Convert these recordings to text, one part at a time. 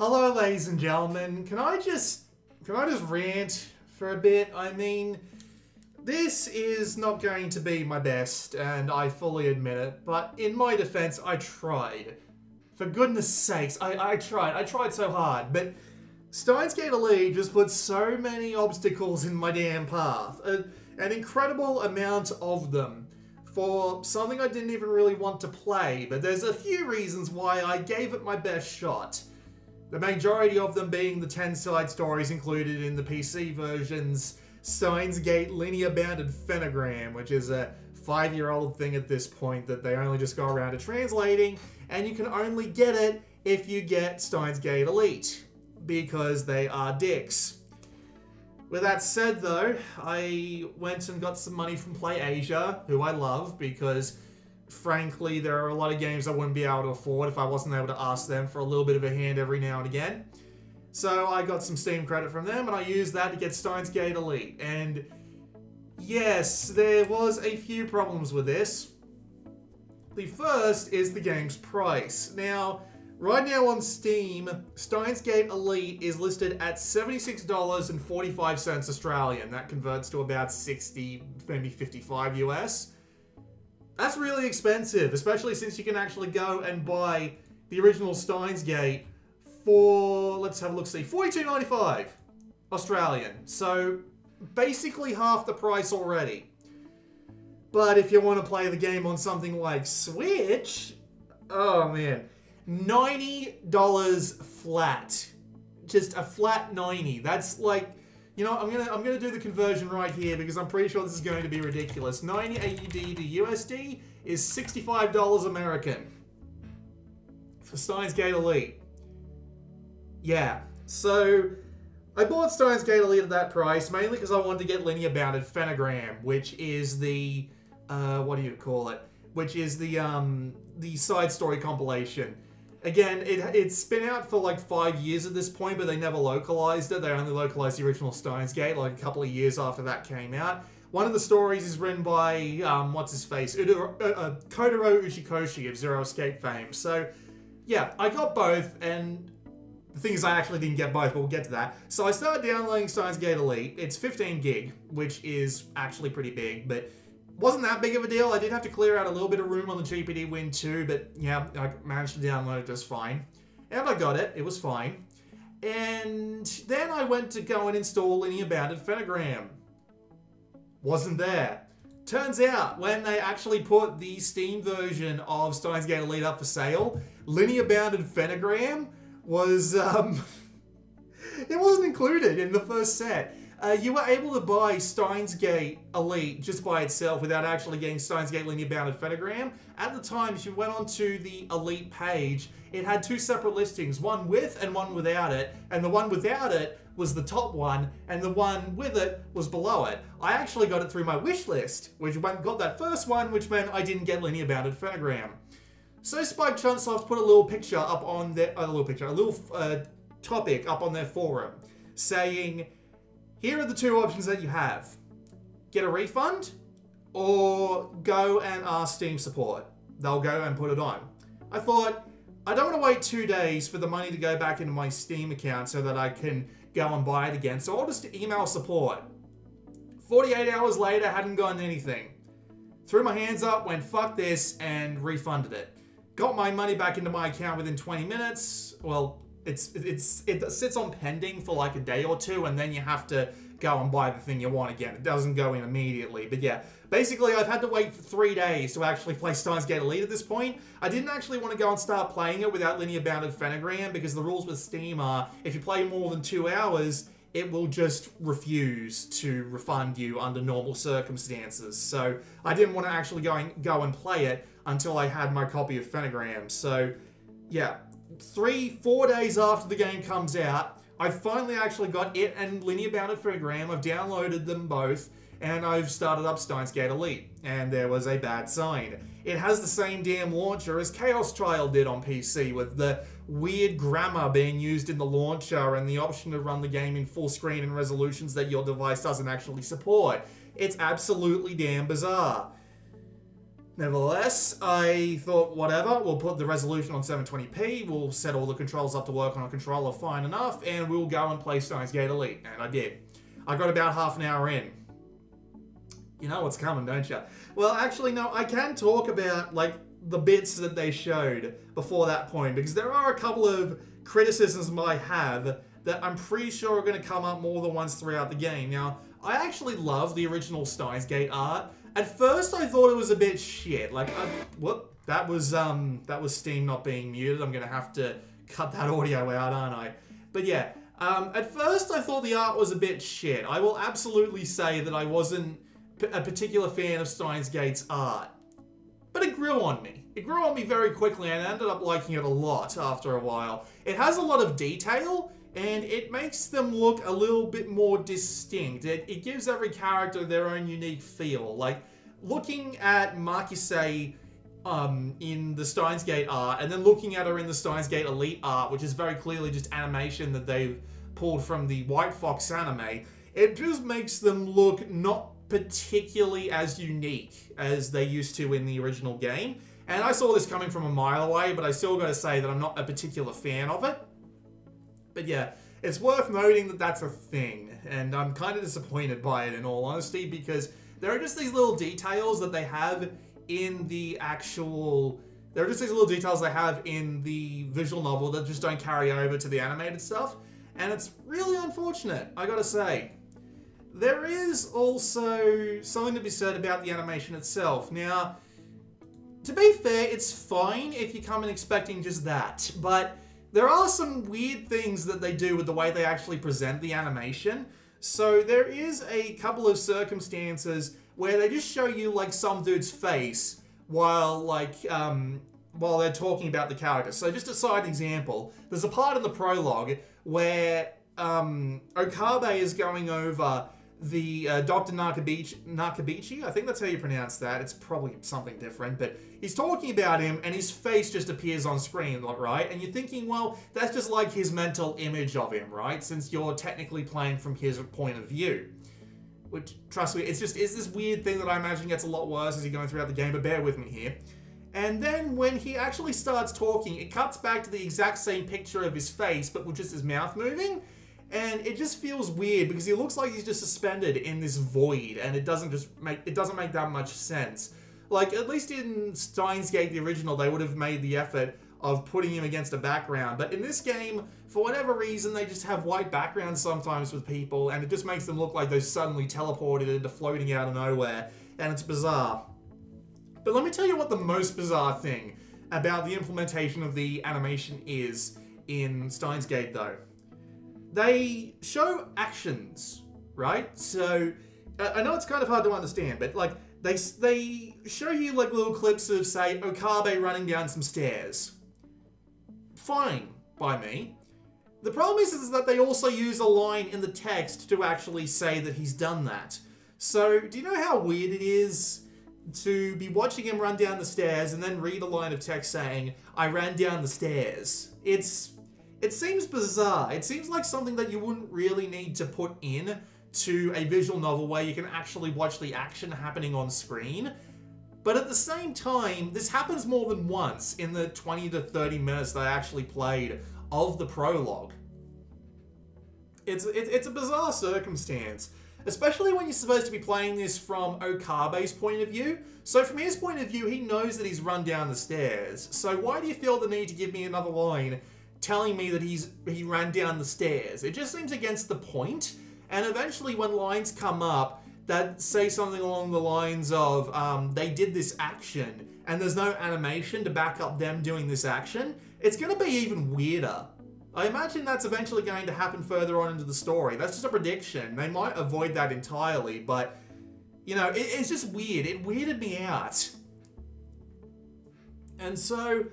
Hello, ladies and gentlemen. Can I just rant for a bit? I mean, this is not going to be my best, and I fully admit it, but in my defense, I tried. For goodness sakes, I tried. I tried so hard, but Steins Elite just put so many obstacles in my damn path. An incredible amount of them for something I didn't even really want to play, but there's a few reasons why I gave it my best shot. The majority of them being the 10 side stories included in the PC version's Steins LinearBounded Pentagram, which is a 5-year-old thing at this point that they only just go around to translating, and you can only get it if you get Steins Elite, because they are dicks. With that said though, I went and got some money from PlayAsia, who I love, because frankly there are a lot of games I wouldn't be able to afford if I wasn't able to ask them for a little bit of a hand every now and again. So I got some Steam credit from them and I used that to get Steins Elite. And yes, there was a few problems with this. The first is the game's price. Now, right now on Steam, Steins Elite is listed at $76.45 Australian. That converts to about 60, maybe 55 US. That's really expensive, especially since you can actually go and buy the original Steins Gate for, let's have a look, see, $42.95 Australian. So basically half the price already. But if you want to play the game on something like Switch, oh man, $90 flat. Just a flat 90. That's like, you know, I'm gonna do the conversion right here because I'm pretty sure this is going to be ridiculous. 90 AUD to USD is $65 American for Steins Elite. Yeah, so I bought Steins Elite at that price mainly because I wanted to get LinearBounded Pentagram, which is the what do you call it? Which is the side story compilation. Again, it's been out for like 5 years at this point, but they never localized it. They only localized the original Steins Gate like a couple of years after that came out. One of the stories is written by, what's his face? Kotaro Uchikoshi of Zero Escape fame. So, yeah, I got both, and the thing is I actually didn't get both, but we'll get to that. So I started downloading Steins Elite. It's 15 gig, which is actually pretty big, but wasn't that big of a deal. I did have to clear out a little bit of room on the GPD Win 2, but yeah, I managed to download it just fine. And I got it. It was fine. And then I went to go and install LinearBounded Pentagram. Wasn't there. Turns out, when they actually put the Steam version of Steins Elite up for sale, LinearBounded Pentagram was, it wasn't included in the first set. You were able to buy Steins Elite just by itself without actually getting Steins LinearBounded Pentagram. At the time, if you went onto the Elite page, it had two separate listings, one with and one without it, and the one without it was the top one, and the one with it was below it. I actually got it through my wish list, which got that first one, which meant I didn't get LinearBounded Pentagram. So Spike Chunsoft put a little picture up on their, a little topic up on their forum, saying, here are the two options that you have. Get a refund, or go and ask Steam support. They'll go and put it on. I thought, I don't want to wait 2 days for the money to go back into my Steam account so that I can go and buy it again, so I'll just email support. 48 hours later, hadn't gotten anything. Threw my hands up, went fuck this, and refunded it. Got my money back into my account within 20 minutes. Well, it sits on pending for like a day or two, and then you have to go and buy the thing you want again. It doesn't go in immediately. But yeah, basically I've had to wait for 3 days to actually play Steins Elite at this point. I didn't actually want to go and start playing it without LinearBounded Pentagram, because the rules with Steam are, if you play more than 2 hours, it will just refuse to refund you under normal circumstances. So I didn't want to actually go and play it until I had my copy of Pentagram. So yeah, 3-4 days after the game comes out, I finally actually got it and LinearBounded Pentagram. I've downloaded them both, and I've started up Steins Elite, and there was a bad sign. It has the same damn launcher as Chaos Trial did on PC, with the weird grammar being used in the launcher and the option to run the game in full screen and resolutions that your device doesn't actually support. It's absolutely damn bizarre. Nevertheless, I thought, whatever, we'll put the resolution on 720p, we'll set all the controls up to work on a controller fine enough, and we'll go and play Steins Gate Elite. And I did. I got about half an hour in. You know what's coming, don't you? Well, actually, no, I can talk about, like, the bits that they showed before that point, because there are a couple of criticisms I have that I'm pretty sure are going to come up more than once throughout the game. Now, I actually love the original Steins Gate art. At first, I thought it was a bit shit. Like, whoop, that was Steam not being muted. I'm going to have to cut that audio out, aren't I? But yeah, at first, I thought the art was a bit shit. I will absolutely say that I wasn't a particular fan of Steins Gate's art. But it grew on me. It grew on me very quickly, and I ended up liking it a lot after a while. It has a lot of detail, and it makes them look a little bit more distinct. It gives every character their own unique feel. Like, looking at Marquise in the Steins Gate art, and then looking at her in the Steins Gate Elite art, which is very clearly just animation that they've pulled from the White Fox anime, it just makes them look not particularly as unique as they used to in the original game. And I saw this coming from a mile away, but I still gotta say that I'm not a particular fan of it. But yeah, it's worth noting that that's a thing, and I'm kind of disappointed by it in all honesty, because there are just these little details that they have in the actual... There are just these little details they have in the visual novel that just don't carry over to the animated stuff, and it's really unfortunate, I gotta say. There is also something to be said about the animation itself. Now, to be fair, it's fine if you come in expecting just that, but there are some weird things that they do with the way they actually present the animation. So there is a couple of circumstances where they just show you, like, some dude's face while, like, while they're talking about the character. So just a side example, there's a part in the prologue where Okabe is going over the Dr. Nakabichi, I think that's how you pronounce that. It's probably something different, but he's talking about him and his face just appears on screen, right? And you're thinking, well, that's just like his mental image of him, right? Since you're technically playing from his point of view. Which, trust me, it's this weird thing that I imagine gets a lot worse as you're going throughout the game, but bear with me here. And then when he actually starts talking, it cuts back to the exact same picture of his face, but with just his mouth moving. And it just feels weird because he looks like he's just suspended in this void, and it doesn't make that much sense. Like, at least in Steins Gate, the original, they would have made the effort of putting him against a background. But in this game, for whatever reason, they just have white backgrounds sometimes with people, and it just makes them look like they're suddenly teleported into floating out of nowhere, and it's bizarre. But let me tell you what the most bizarre thing about the implementation of the animation is in Steins Gate, though. They show actions, right? So, I know it's kind of hard to understand, but, like, they show you, like, little clips of, say, Okabe running down some stairs. Fine by me. The problem is that they also use a line in the text to actually say that he's done that. So, do you know how weird it is to be watching him run down the stairs and then read a line of text saying, "I ran down the stairs"? It seems bizarre. It seems like something that you wouldn't really need to put in to a visual novel where you can actually watch the action happening on screen. But at the same time, this happens more than once in the 20 to 30 minutes that I actually played of the prologue. It's a bizarre circumstance, especially when you're supposed to be playing this from Okabe's point of view. So from his point of view, he knows that he's run down the stairs. So why do you feel the need to give me another line telling me that he ran down the stairs? It just seems against the point. And eventually when lines come up that say something along the lines of, they did this action, and there's no animation to back up them doing this action, it's going to be even weirder. I imagine that's eventually going to happen further on into the story. That's just a prediction. They might avoid that entirely, but, you know, it's just weird. It weirded me out. And so,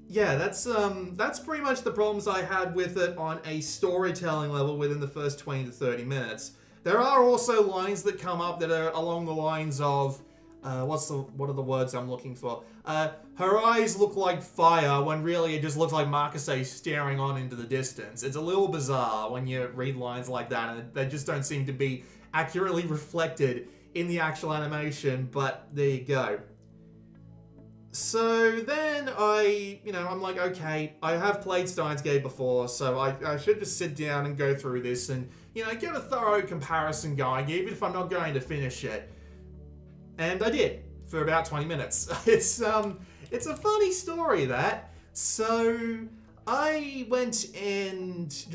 yeah, that's pretty much the problems I had with it on a storytelling level within the first 20 to 30 minutes. There are also lines that come up that are along the lines of, what are the words I'm looking for? Her eyes look like fire when really it just looks like Marquise staring on into the distance. It's a little bizarre when you read lines like that, and they just don't seem to be accurately reflected in the actual animation, but there you go. So then I'm like, okay, I have played Steins Gate before, so I should just sit down and go through this and, get a thorough comparison going, even if I'm not going to finish it. And I did, for about 20 minutes. It's a funny story, that. So I went and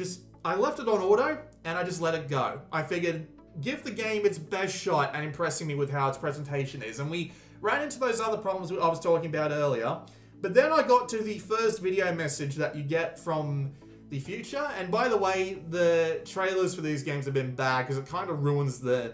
I left it on auto, and I just let it go. I figured, give the game its best shot at impressing me with how its presentation is, and we ran into those other problems I was talking about earlier. But then I got to the first video message that you get from the future. And by the way, the trailers for these games have been bad because it kind of ruins that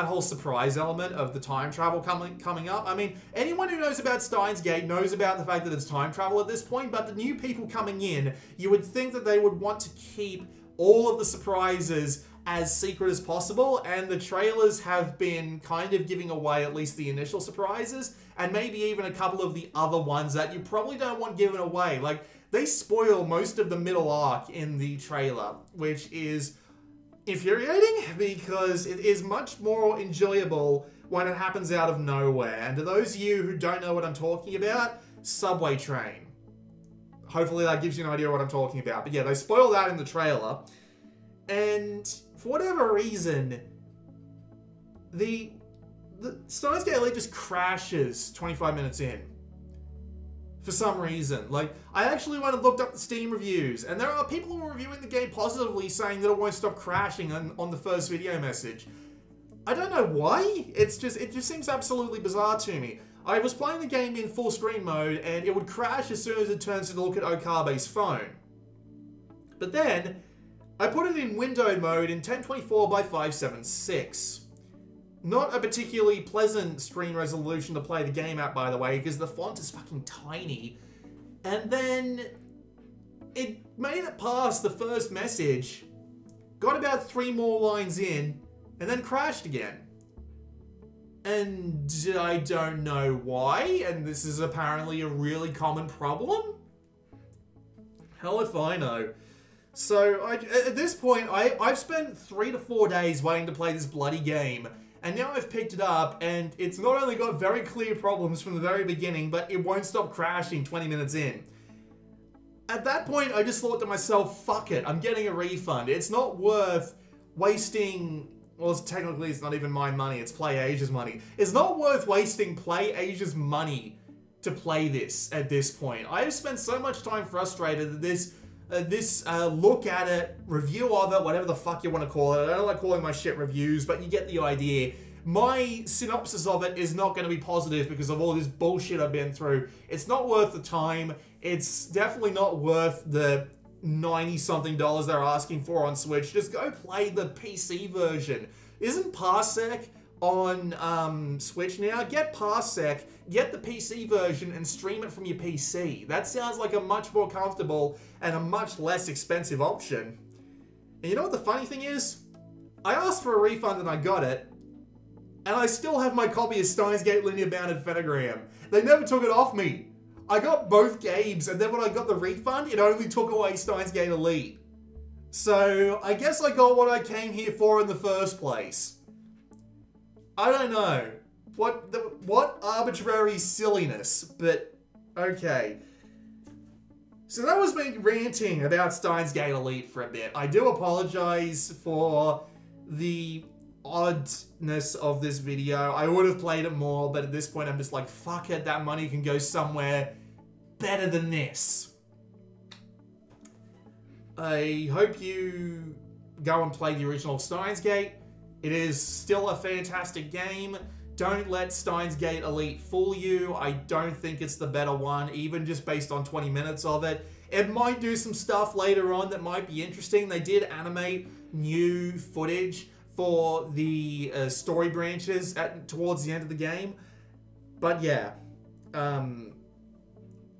whole surprise element of the time travel coming up. I mean, anyone who knows about Steins Gate knows about the fact that it's time travel at this point, but the new people coming in, you would think that they would want to keep all of the surprises as secret as possible, and the trailers have been kind of giving away at least the initial surprises, and maybe even a couple of the other ones that you probably don't want given away. Like, they spoil most of the middle arc in the trailer, which is infuriating because it is much more enjoyable when it happens out of nowhere. And to those of you who don't know what I'm talking about, subway train. Hopefully that gives you an idea what I'm talking about. But yeah, they spoil that in the trailer. And for whatever reason, the Steins Gate Elite just crashes 25 minutes in. For some reason. Like, I actually went and looked up the Steam reviews, and there are people who are reviewing the game positively saying that it won't stop crashing on the first video message. I don't know why. It just seems absolutely bizarre to me. I was playing the game in full screen mode, and it would crash as soon as it turns to look at Okabe's phone. But then, I put it in windowed mode in 1024 by 576. Not a particularly pleasant screen resolution to play the game at, by the way, because the font is fucking tiny. And then it made it past the first message, got about 3 more lines in, and then crashed again. And I don't know why, and this is apparently a really common problem. Hell if I know. So, at this point, I've spent 3 to 4 days waiting to play this bloody game, and now I've picked it up, and it's not only got very clear problems from the very beginning, but it won't stop crashing 20 minutes in. At that point, I just thought to myself, fuck it, I'm getting a refund. It's not worth wasting... Well, technically, it's not even my money, it's PlayAsia's money. It's not worth wasting PlayAsia's money to play this at this point. I have spent so much time frustrated that this look at it, review of it, whatever the fuck you want to call it. I don't like calling my shit reviews, but you get the idea. My synopsis of it is not going to be positive because of all this bullshit I've been through. It's not worth the time. It's definitely not worth the $90-something they're asking for on Switch. Just go play the PC version. Isn't Parsec on Switch now? Get Parsec, get the PC version, and stream it from your PC. That sounds like a much more comfortable and a much less expensive option. And you know what the funny thing is? I asked for a refund and I got it, and I still have my copy of Steins Gate LinearBounded Pentagram. They never took it off me. I got both games, and then when I got the refund, it only took away Steins Gate Elite. So, I guess I got what I came here for in the first place. I don't know. What arbitrary silliness, but okay. So that was me ranting about Steins Gate Elite for a bit. I do apologize for the oddness of this video. I would have played it more, but at this point I'm just like, fuck it, that money can go somewhere better than this. I hope you go and play the original Steins Gate. It is still a fantastic game. Don't let Steins Gate Elite fool you. I don't think it's the better one, even just based on 20 minutes of it. It might do some stuff later on that might be interesting. They did animate new footage for the story branches towards the end of the game. But yeah,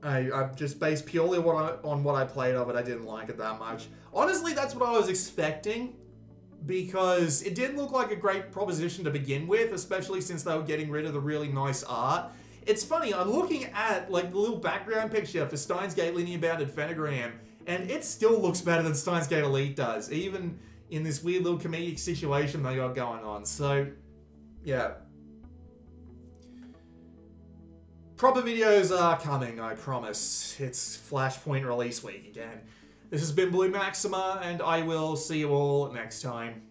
I just based purely on what I played of it. I didn't like it that much. Honestly, that's what I was expecting, because it didn't look like a great proposition to begin with, especially since they were getting rid of the really nice art. It's funny, I'm looking at like the little background picture for Steins Gate LinearBounded Pentagram, and it still looks better than Steins Gate Elite does, even in this weird little comedic situation they got going on. So, yeah. Proper videos are coming, I promise. It's Flashpoint release week again. This has been Blue Maxima, and I will see you all next time.